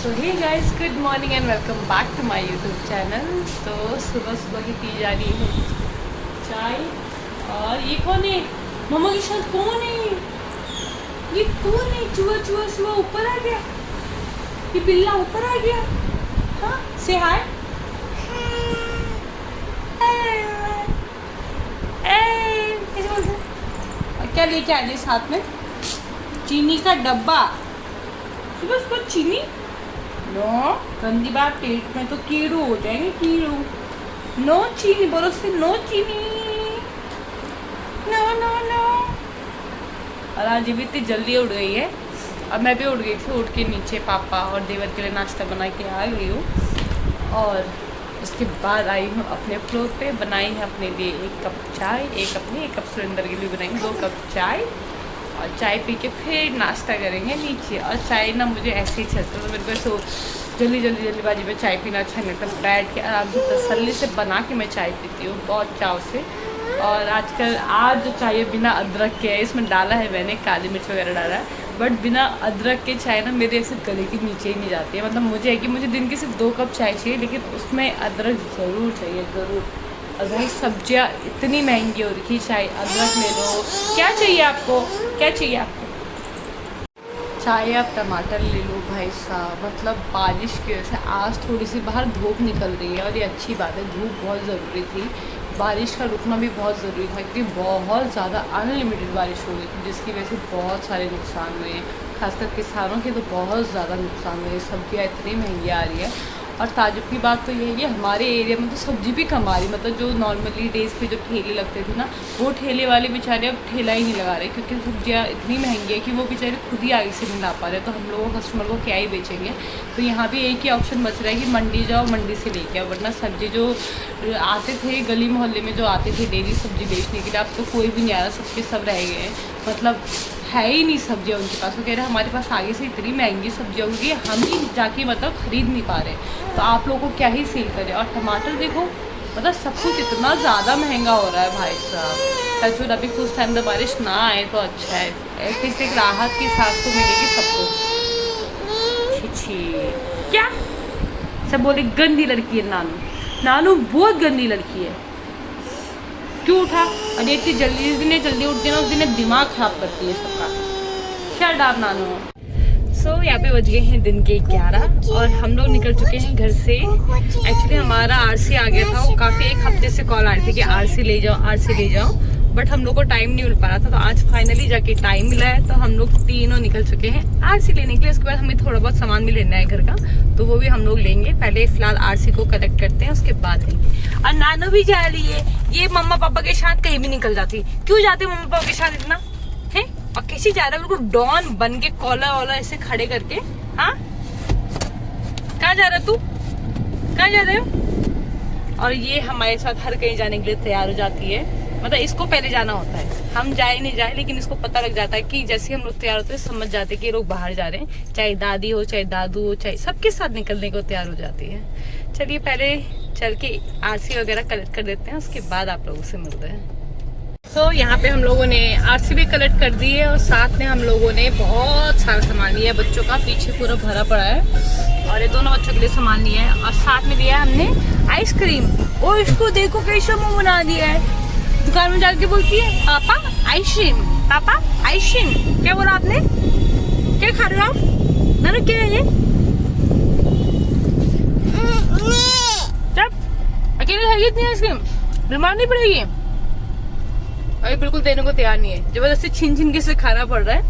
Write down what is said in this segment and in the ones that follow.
So hey guys, good morning and welcome back to my YouTube channel. तो सुबह सुबह की पी जा रही है चाय। और ये कौन है? मम्मा के साथ कौन है? ये कौन है? चूहा चूहा चूहा ऊपर आ गया। ये बिल्ला ऊपर आ गया। हाँ, से हाय। और क्या लेके आ गए साथ में? चीनी का डब्बा। सुबह सुबह चीनी? नो, गंदी बात, पेट में तो कीड़ू हो जाएंगे, कीड़ू। नो चीनी बोलो, से नो चीनी, नो नो नो। और आज भी इतनी जल्दी उठ गई है। अब मैं भी उठ गई थी। उठ के नीचे पापा और देवर के लिए नाश्ता बना के आ गई हूँ। और उसके बाद आई हूँ अपने फ्लोर पे। बनाई है अपने लिए एक कप चाय, एक कप सुरेंद्र के लिए बनाएंगे 2 कप चाय। और चाय पी के फिर नाश्ता करेंगे नीचे। और चाय ना मुझे ऐसे ही चलता, तो मेरे को ऐसे जल्दीबाजी में चाय पीना अच्छा नहीं लगता। बैठ के आराम से तसल्ली से बना के मैं चाय पीती हूँ बहुत चाव से। और आज जो चाय है बिना अदरक के है। इसमें डाला है मैंने काली मिर्च वगैरह डाला है, बट बिना अदरक के चाय ना मेरे ऐसे गले के नीचे ही नहीं जाती है। मतलब मुझे है कि मुझे दिन के सिर्फ 2 कप चाय चाहिए, लेकिन उसमें अदरक ज़रूर चाहिए, ज़रूर। और भाई सब्जियाँ इतनी महंगी हो रखी, चाहे अदरक ले लो। क्या चाहिए आपको? क्या चाहिए आपको? चाहे आप टमाटर ले लो भाई साहब। मतलब बारिश की वजह से आज थोड़ी सी बाहर धूप निकल रही है, और ये अच्छी बात है। धूप बहुत ज़रूरी थी, बारिश का रुकना भी बहुत ज़रूरी था, क्योंकि बहुत ज़्यादा अनलिमिटेड बारिश हो गई थी, जिसकी वजह से बहुत सारे नुकसान हुए। खासकर किसानों के तो बहुत ज़्यादा नुकसान हुए। सब्जियाँ इतनी महंगी आ रही है। और ताजुब की बात तो ये है कि हमारे एरिया में तो सब्ज़ी भी कम आ रही। मतलब जो नॉर्मली डेज़ पे जो ठेले लगते थे ना, वो ठेले वाले बेचारे अब ठेला ही नहीं लगा रहे, क्योंकि सब्जियाँ इतनी महंगी है कि वो बेचारे खुद ही आगे से नहीं ला पा रहे। तो हम लोगों कस्टमर को क्या ही बेचेंगे। तो यहाँ भी एक ही ऑप्शन बच रहा है कि मंडी जाओ, मंडी से लेके आओ। वरना सब्ज़ी जो आते थे गली मोहल्ले में, जो आते थे डेली सब्ज़ी बेचने के लिए, अब तो कोई भी नहीं आ रहा। सबके सब रह गए हैं। मतलब है ही नहीं सब्जियाँ उनके पास। वो कह रहे हैं हमारे पास आगे से इतनी महंगी सब्जियाँ होगी, हम ही जाके मतलब ख़रीद नहीं पा रहे। तो आप लोगों को क्या ही सेल करें। और टमाटर देखो, मतलब सब कुछ इतना ज़्यादा महंगा हो रहा है भाई साहब। टचवुड अभी कुछ टाइम तक बारिश ना आए तो अच्छा है, एटलीस्ट एक राहत की सांस तो मिलेगी सबको। छी क्या सब बोले, गंदी लड़की है नानू। नानू बहुत गंदी लड़की है। क्यों उठा? अरे इतनी जल्दी, जिस दिन जल्दी उठती है ना, उस दिन दिमाग खराब करती है सबका। शट अप नानू। सो यहाँ पे बज गए हैं दिन के 11, और हम लोग निकल चुके हैं घर से। एक्चुअली हमारा आरसी आ गया था। वो काफ़ी एक हफ्ते से कॉल आ रही थी कि आरसी ले जाओ, आरसी ले जाओ, बट हम लोग को टाइम नहीं मिल पा रहा था। तो आज फाइनली जाके टाइम मिला है, तो हम लोग तीनों निकल चुके हैं आरसी लेने के लिए। उसके बाद हमें थोड़ा बहुत सामान भी लेना है घर का, तो वो भी हम लोग लेंगे। पहले फिलहाल आरसी को कलेक्ट करते हैं, उसके बाद लेंगे। और नानू भी जा रही है। ये मम्मा पापा के साथ कहीं भी निकल जाती। क्यों जाते मम्मा पापा के साथ इतना है? और कैसे जा रहा है बिल्कुल डॉन बन के, कॉलर वॉलर ऐसे खड़े करके। हाँ, कहाँ जा रहा तू? कहाँ जा रहे हो? और ये हमारे साथ हर कहीं जाने के लिए तैयार हो जाती है। मतलब इसको पहले जाना होता है, हम जाए नहीं जाए, लेकिन इसको पता लग जाता है कि जैसे हम लोग तैयार होते हैं, समझ जाते हैं कि ये लोग बाहर जा रहे हैं। चाहे दादी हो, चाहे दादू हो, चाहे सबके साथ निकलने को तैयार हो जाती है। चलिए पहले चल के आरसी वगैरह कलेक्ट कर देते हैं, उसके बाद आप लोगों से मिलते हैं। तो यहाँ पे हम लोगों ने आरसी भी कलेक्ट कर दी है, और साथ में हम लोगों ने बहुत सारा सामान लिया है बच्चों का। पीछे पूरा भरा पड़ा है, और ये दोनों बच्चों के लिए सामान लिया है। और साथ में लिया है हमने आइसक्रीम। और इसको देखो कैसा मुंह बना दिया है। दुकान में जाके बोलती है पापा आइसक्रीम, पापा आइसक्रीम। क्या बोला आपने? क्या खा रहे हो आप? नानू क्या है ये? जब अकेले खाएगी इतनी आइसक्रीम, बीमार नहीं पड़ेगी? अभी बिल्कुल देने को तैयार नहीं है, जबरदस्ती छीन छीन के से खाना पड़ रहा है।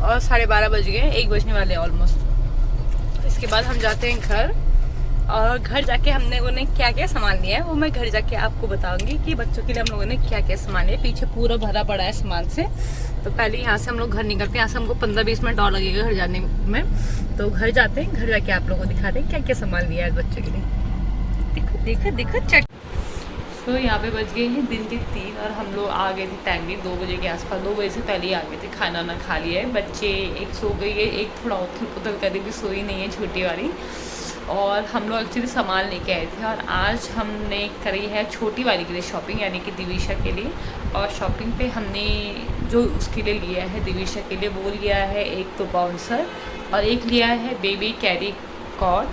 और 12:30 बज गए, 1 बजने वाले ऑलमोस्ट। इसके बाद हम जाते हैं घर, और घर जाके हम लोगों ने क्या क्या सामान लिया है वो मैं घर जाके आपको बताऊंगी कि बच्चों के लिए हम लोगों ने क्या क्या सामान लिया। पीछे पूरा भरा पड़ा है सामान से। तो पहले यहाँ से हम लोग घर निकलते हैं। यहाँ से हमको 15-20 मिनट और लगेगा घर जाने में। तो घर जाते हैं, घर जाके आप लोगों को दिखाते हैं क्या क्या सामान लिया है बच्चों के लिए। देखो देखो देखो चट। तो यहाँ पे बज गए हैं दिन के 3, और हम लोग आ गए थे टाइमली 2 बजे के आसपास। 2 बजे से पहले ही आ गए थे। खाना ना खा लिया है। बच्चे एक सो गई है, एक थोड़ा उथल पुथल कर रही थी, सोई नहीं है छोटी वाली। और हम लोग एक्चुअली सामान लेके आए थे, और आज हमने करी है छोटी वाली के लिए शॉपिंग, यानी कि दिविशा के लिए। और शॉपिंग पे हमने जो उसके लिए लिया है दिविशा के लिए, वो लिया है एक तो बाउंसर, और एक लिया है बेबी कैरी कॉर्ड,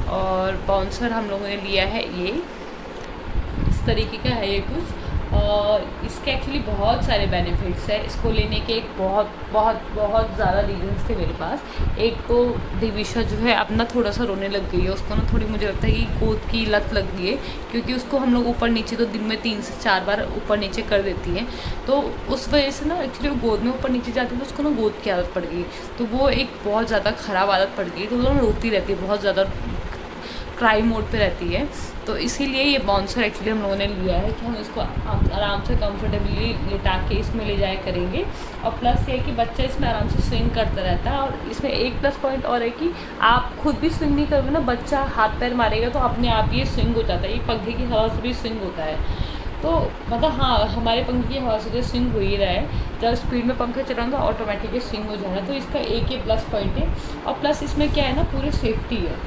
और बाउंसर हम लोगों ने लिया है ये इस तरीके का है ये कुछ। और इसके एक्चुअली बहुत सारे बेनिफिट्स है, इसको लेने के एक बहुत बहुत बहुत ज़्यादा रीजंस थे मेरे पास। एक तो दिविशा जो है अपना थोड़ा सा रोने लग गई है, उसको ना थोड़ी मुझे लगता है कि गोद की लत लग गई है, क्योंकि उसको हम लोग ऊपर नीचे तो दिन में 3 से 4 बार ऊपर नीचे कर देती है, तो उस वजह से ना एक्चुअली वो गोद में ऊपर नीचे जाती है तो उसको ना गोद की आदत पड़ गई, तो वो एक बहुत ज़्यादा ख़राब आदत पड़ गई, तो वो ना रोती रहती है, बहुत ज़्यादा क्राई मोड पे रहती है। तो इसीलिए ये बाउंसर एक्चुअली हम लोगों ने लिया है कि हम इसको आराम से कंफर्टेबली लिटा के इसमें ले जाया करेंगे। और प्लस ये है कि बच्चा इसमें आराम से स्विंग करता रहता है, और इसमें एक प्लस पॉइंट और है कि आप खुद भी स्विंग नहीं करोगे ना, बच्चा हाथ पैर मारेगा तो अपने आप ये स्विंग हो जाता है, ये पंखे की हवा से भी स्विंग होता है। तो मतलब हाँ, हमारे पंखे की हवा से तो स्विंग हो ही रहा है, जब स्पीड में पंखा चलाऊँ तो ऑटोमेटिकली स्विंग हो जाएगा, तो इसका एक ये प्लस पॉइंट है। और प्लस इसमें क्या है ना, पूरी सेफ्टी है,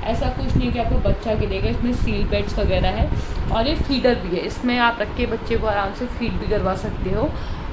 ऐसा कुछ नहीं कि आपको बच्चा गिरेगा, इसमें सील बेड्स वगैरह है, और ये फीडर भी है, इसमें आप रख के बच्चे को आराम से फीड भी करवा सकते हो।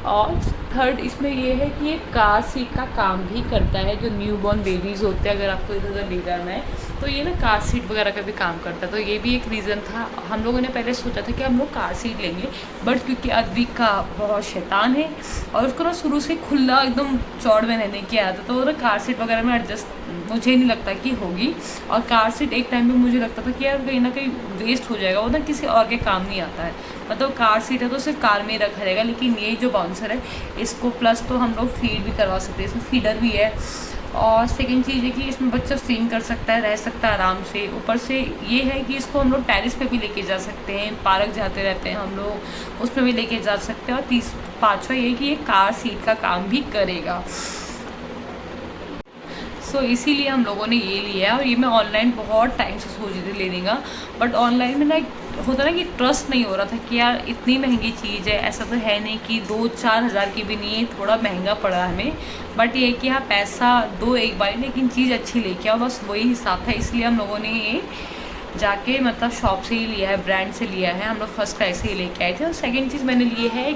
और थर्ड इसमें ये है कि ये कार सीट का काम भी करता है, जो न्यूबॉर्न बेबीज़ होते हैं, अगर आपको इधर उधर ले जाना है तो ये ना कार सीट वगैरह का भी काम करता है। तो ये भी एक रीज़न था, हम लोगों ने पहले सोचा था कि हम लोग कार सीट लेंगे, बट क्योंकि अद्विका बहुत शैतान है और उसको ना शुरू से खुला एकदम चौड़ में रहने की आदत, तो ना कार सीट वगैरह में एडजस्ट मुझे नहीं लगता कि होगी। और कार सीट एक टाइम पे मुझे लगता था कि यार कहीं ना कहीं वेस्ट हो जाएगा, वो ना किसी और के काम नहीं आता है, मतलब कार सीट है तो सिर्फ कार में ही रखा रहेगा। लेकिन ये जो बाउंसर है इसको प्लस तो हम लोग फीड भी करवा सकते हैं, इसमें फीडर भी है। और सेकंड चीज़ है कि इसमें बच्चा स्विंग कर सकता है, रह सकता है आराम से। ऊपर से ये है कि इसको हम लोग टेरेस पे भी लेके जा सकते हैं, पार्क जाते रहते हैं हम लोग, उसमें भी लेके जा सकते हैं। और पाँचवा ये कि ये कार सीट का काम भी करेगा। सो इसीलिए हम लोगों ने ये लिया है। और ये मैं ऑनलाइन बहुत टाइम से सोच रही थी लेने का, बट ऑनलाइन में ना होता ना कि ट्रस्ट नहीं हो रहा था कि यार इतनी महंगी चीज़ है, ऐसा तो है नहीं कि 2-4 हज़ार की भी नहीं है, थोड़ा महंगा पड़ा हमें, बट ये कि हाँ पैसा दो एक बार, लेकिन चीज़ अच्छी लेके आओ, बस वही हिसाब था। इसलिए हम लोगों ने ये जाके मतलब शॉप से ही लिया है, ब्रांड से लिया है, हम लोग फर्स्ट क्राई से ही लेके आए थे। और सेकेंड चीज़ मैंने लिए है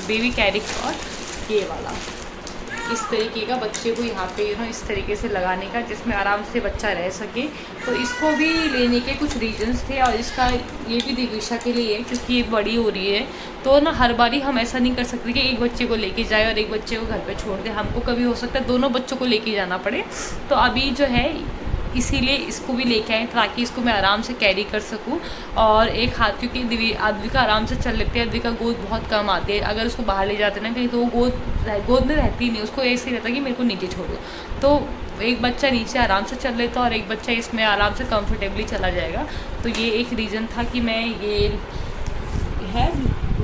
बेबी कैरी कॉर्ड, ये वाला इस तरीके का, बच्चे को यहाँ पे इस तरीके से लगाने का, जिसमें आराम से बच्चा रह सके। तो इसको भी लेने के कुछ रीजंस थे, और इसका ये भी दिविशा के लिए है क्योंकि ये बड़ी हो रही है, तो ना हर बारी हम ऐसा नहीं कर सकते कि एक बच्चे को लेके जाए और एक बच्चे को घर पे छोड़ दे, हमको कभी हो सकता है दोनों बच्चों को लेके जाना पड़े। तो अभी जो है इसीलिए इसको भी लेके आए ताकि इसको मैं आराम से कैरी कर सकूं। और एक हाथ, क्योंकि अद्विका आराम से चल लेती है, अद्विका गोद बहुत कम आती है, अगर उसको बाहर ले जाते ना कहीं तो वो गोद में रहती नहीं, उसको ऐसे ही रहता कि मेरे को नीचे छोड़ो। तो एक बच्चा नीचे आराम से चल लेता और एक बच्चा इसमें आराम से कंफर्टेबली चला जाएगा। तो ये एक रीज़न था कि मैं ये है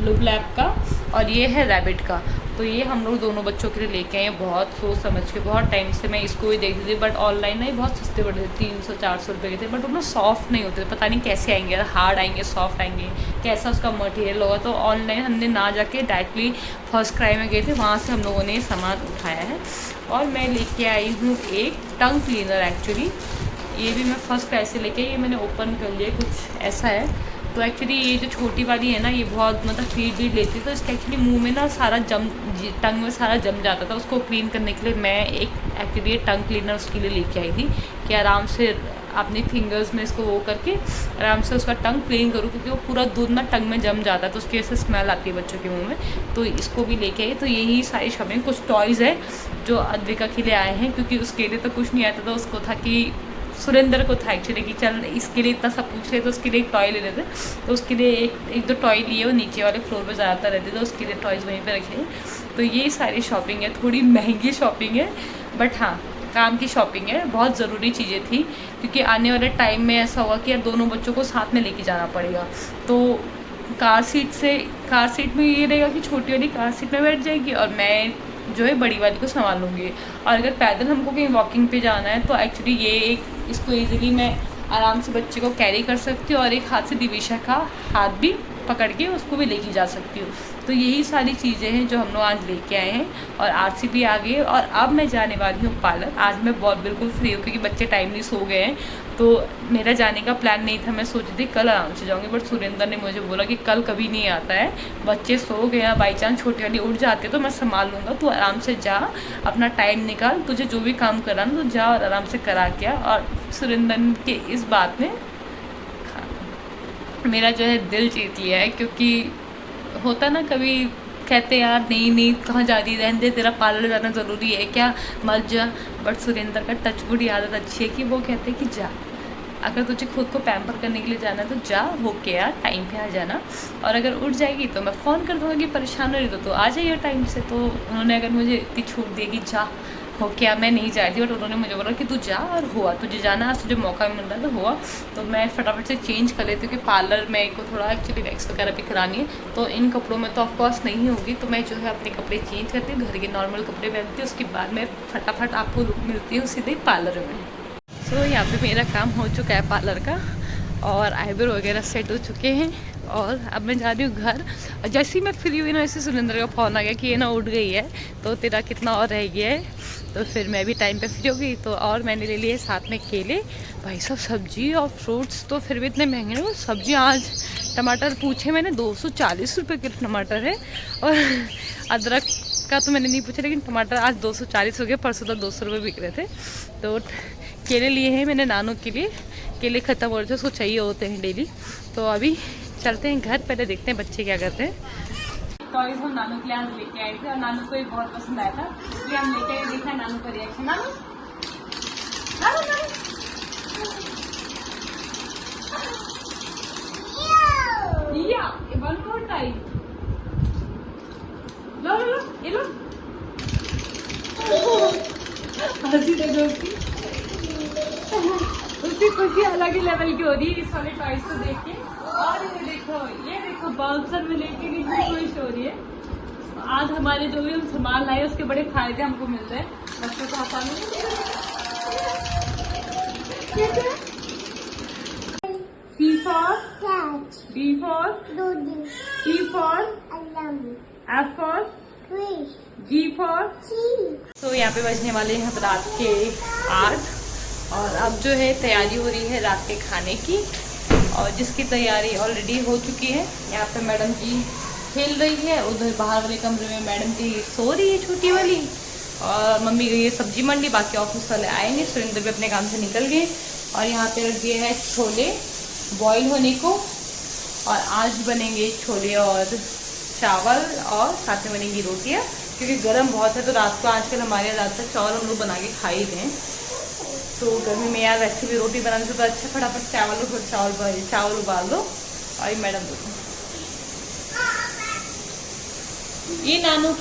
ब्लैक का और ये है रैबिट का, तो ये हम लोग दोनों बच्चों के लिए लेके आए, बहुत सोच समझ के। बहुत टाइम से मैं इसको भी देखती थी, बट ऑनलाइन ना ये बहुत सस्ते पड़ते थे, 300-400 रुपये के थे, बट वो ना सॉफ्ट नहीं होते, पता नहीं कैसे आएंगे, हार्ड आएंगे, सॉफ्ट आएंगे, कैसा उसका मटेरियल होगा। तो ऑनलाइन हमने ना जाके डायरेक्टली फर्स्ट क्राई में गए थे, वहाँ से हम लोगों ने ये सामान उठाया है। और मैं लेके आई हूँ एक टंग क्लीनर, एक्चुअली ये भी मैं फर्स्ट क्राई से लेके, ये मैंने ओपन कर लिया, कुछ ऐसा है। तो एक्चुअली ये जो छोटी वाली है ना, ये बहुत मतलब फीड लेती है, तो इसके एक्चुअली मुंह में ना सारा टंग में सारा जम जाता था, उसको क्लीन करने के लिए मैं एक एक्चुअली ये टंग क्लीनर उसके लिए लेके आई थी कि आराम से अपनी फिंगर्स में इसको वो करके आराम से उसका टंग क्लीन करूँ, क्योंकि वो पूरा दूध ना टंग में जम जाता है, तो उसकी वजह से स्मेल आती है बच्चों के मुँह में। तो इसको भी लेके आई। तो यही सारी शॉपिंग, कुछ टॉयज़ है जो अद्विका के लिए आए हैं, क्योंकि उसके लिए तो कुछ नहीं आता था, उसको था कि सुरेंद्र को था एक्चुअली कि चल इसके लिए इतना सब पूछ रहे तो उसके लिए एक टॉय ले लेते, तो उसके लिए एक दो टॉय लिए, वो नीचे वाले फ्लोर पे ज़्यादातर रहते, तो उसके लिए टॉयज़ वहीं पे रखे। तो ये सारी शॉपिंग है, थोड़ी महंगी शॉपिंग है, बट हाँ काम की शॉपिंग है, बहुत ज़रूरी चीज़ें थी, क्योंकि आने वाले टाइम में ऐसा होगा कि यार दोनों बच्चों को साथ में लेके जाना पड़ेगा। तो कार सीट में ये रहेगा कि छोटी वाली कार सीट में बैठ जाएगी और मैं जो है बड़ी वाली को संभाल लूँगी। और अगर पैदल हमको कहीं वॉकिंग पे जाना है तो एक्चुअली ये एक इसको ईज़िली मैं आराम से बच्चे को कैरी कर सकती हूँ, और एक हाथ से दिविशा का हाथ भी पकड़ के उसको भी लेके जा सकती हूँ। तो यही सारी चीज़ें हैं जो हम लोग आज लेके आए हैं, और आरसी भी आ गई। और अब मैं जाने वाली हूँ पार्लर। आज मैं बहुत बिल्कुल फ्री हूँ क्योंकि बच्चे टाइमली सो गए हैं, तो मेरा जाने का प्लान नहीं था, मैं सोच रही थी कल आराम से जाऊँगी, बट सुरेंद्र ने मुझे बोला कि कल कभी नहीं आता है, बच्चे सो गए, बाई चांस छोटी वाली उठ जाते तो मैं संभाल लूँगा, तू आराम से जा, अपना टाइम निकाल, तुझे जो भी काम करा ना तो जा और आराम से करा के आ। और सुरेंद्र के इस बात ने मेरा जो है दिल जीत लिया है, क्योंकि होता ना कभी कहते यार नहीं नहीं कहाँ जा रही, रहने दे, तेरा पार्लर जाना ज़रूरी है क्या, मत जा। बट सुरेंद्र का टचवुड आदत अच्छी है कि वो कहते हैं कि जा, अगर तुझे खुद को पैम्पर करने के लिए जाना है तो जा, होके यार टाइम पे आ जाना, और अगर उठ जाएगी तो मैं फ़ोन कर दूँगा कि परेशान हो रही तो आ जाइए टाइम से। तो उन्होंने अगर मुझे इतनी छूट दी कि जा हो क्या, मैं नहीं जा रही थी, बट उन्होंने मुझे बोला कि तू जा और हुआ, तुझे जाना, आज तुझे मौका मिल रहा है तो हुआ। तो मैं फटाफट से चेंज कर लेती हूँ कि पार्लर में को थोड़ा एक्चुअली वैक्स वगैरह भी करानी है, तो इन कपड़ों में तो ऑफकोर्स नहीं होगी, तो मैं जो है अपने कपड़े चेंज करती हूँ, घर के नॉर्मल कपड़े पहनती हूँ, उसके बाद मैं फटाफट आपको मिलती हूँ सीधे पार्लर में। सो यहाँ पे मेरा काम हो चुका है पार्लर का, और आईब्रो वगैरह सेट हो चुके हैं, और अब मैं जा रही हूँ घर। और जैसे ही मैं फ्री हुई ना, वैसे सुरेंद्र का फ़ोन आ गया कि ये ना उठ गई है, तो तेरा कितना और रह गया है। तो फिर मैं भी टाइम पे फ्री हो गई, तो और मैंने ले लिए साथ में केले। भाई साहब सब्जी और फ्रूट्स तो फिर भी इतने महंगे हैं, सब्जी आज टमाटर पूछे मैंने 240 रुपये किलो टमाटर है, और अदरक का तो मैंने नहीं पूछा, लेकिन टमाटर आज 240 हो गए, परसों तक 200 रुपये बिक रहे थे। तो केले लिए हैं मैंने नानू के लिए, केले ख़त्म हो रहे थे, उसको चाहिए होते हैं डेली। तो अभी चलते हैं घर, पहले देखते हैं बच्चे क्या करते हैं। टॉयज हम नानू के लिए आज लेके आए थे, और नानू को ये बहुत पसंद आया था, इसलिए हम लेके आए, देखा नानू का रिएक्शन। नानू नानू नानू वन मोर टाइम, लो लो लो ये लो, हंसी देखो उसकी खुशी अलग ही लेवल की हो रही है इस वाले टॉयज को देख के। और ये देखो बाउंसर में लेके कितनी खुश हो रही है। आज हमारे जो भी हम सामान लाए उसके बड़े फायदे हमको मिल रहे हैं बच्चों को आता में। C for cat, D for doggy, E for alarm, F for fish, G for cheese। तो यहाँ पे बजने वाले हैं रात के 8, और अब जो है तैयारी हो रही है रात के खाने की, और जिसकी तैयारी ऑलरेडी हो चुकी है। यहाँ पे मैडम जी खेल रही है, उधर बाहर वाले कमरे में मैडम जी सो रही है छोटी वाली, और मम्मी गई है सब्जी मंडी, बाकी ऑफिस वाले आए नहीं, सुरेंद्र भी अपने काम से निकल गए। और यहाँ पे रख दिए है छोले बॉईल होने को, और आज बनेंगे छोले और चावल, और साथ में बनेंगी रोटियाँ, क्योंकि गर्म बहुत है, तो रात को आजकल हमारे यहाँ ज़्यादातर चावल हम लोग बना के खा ही दें। तो गर्मी में यार वैसे भी रोटी बनाने से तो अच्छा फटाफट चावल उबाल दो। और ये मैडम देखो, ये नानू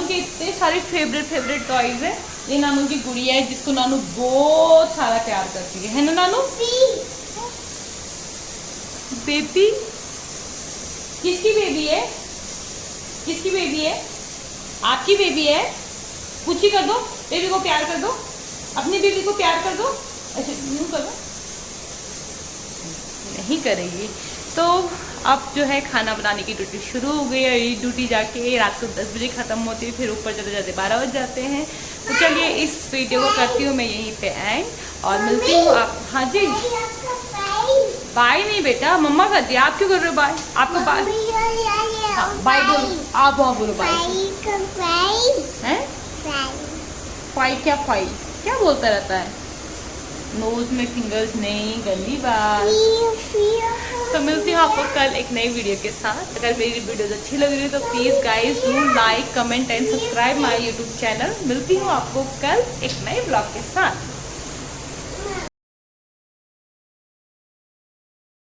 के इतने सारे फेवरेट टॉयज है। ये नानू की गुड़िया है जिसको नानू बहुत सारा प्यार करती है ना नानू? बेबी किसकी बेबी है? किसकी बेबी है? आपकी बेबी है। पूछी कर दो, बेबी को प्यार कर दो, अपनी बेबी को प्यार कर दो। अच्छा यूँ कर दो, नहीं करेगी। तो अब जो है खाना बनाने की ड्यूटी शुरू हो गई है। ये ड्यूटी जाके रात को 10 बजे ख़त्म होती है, फिर ऊपर जाते जाते 12 बज जाते हैं। तो चलिए इस वीडियो को करती हूँ मैं यहीं पे एंड, और मिलती हूँ आप। हाँ जी, बाय नहीं बेटा, मम्मा करती है, आप क्यों कर रहे हो बाय? आपको बाय, हाँ बाय बोलो, आप वहाँ बोलो बाय। हैं फाई? क्या बोलता रहता है? नोज में फिंगर्स नहीं, गंदी बात। तो मिलती हूँ आपको कल एक नई वीडियो के साथ। अगर मेरी वीडियोस अच्छी लग रही है तो please guys do like, comment and subscribe my YouTube channel. मिलती हूँ आपको कल एक नए ब्लॉग के साथ।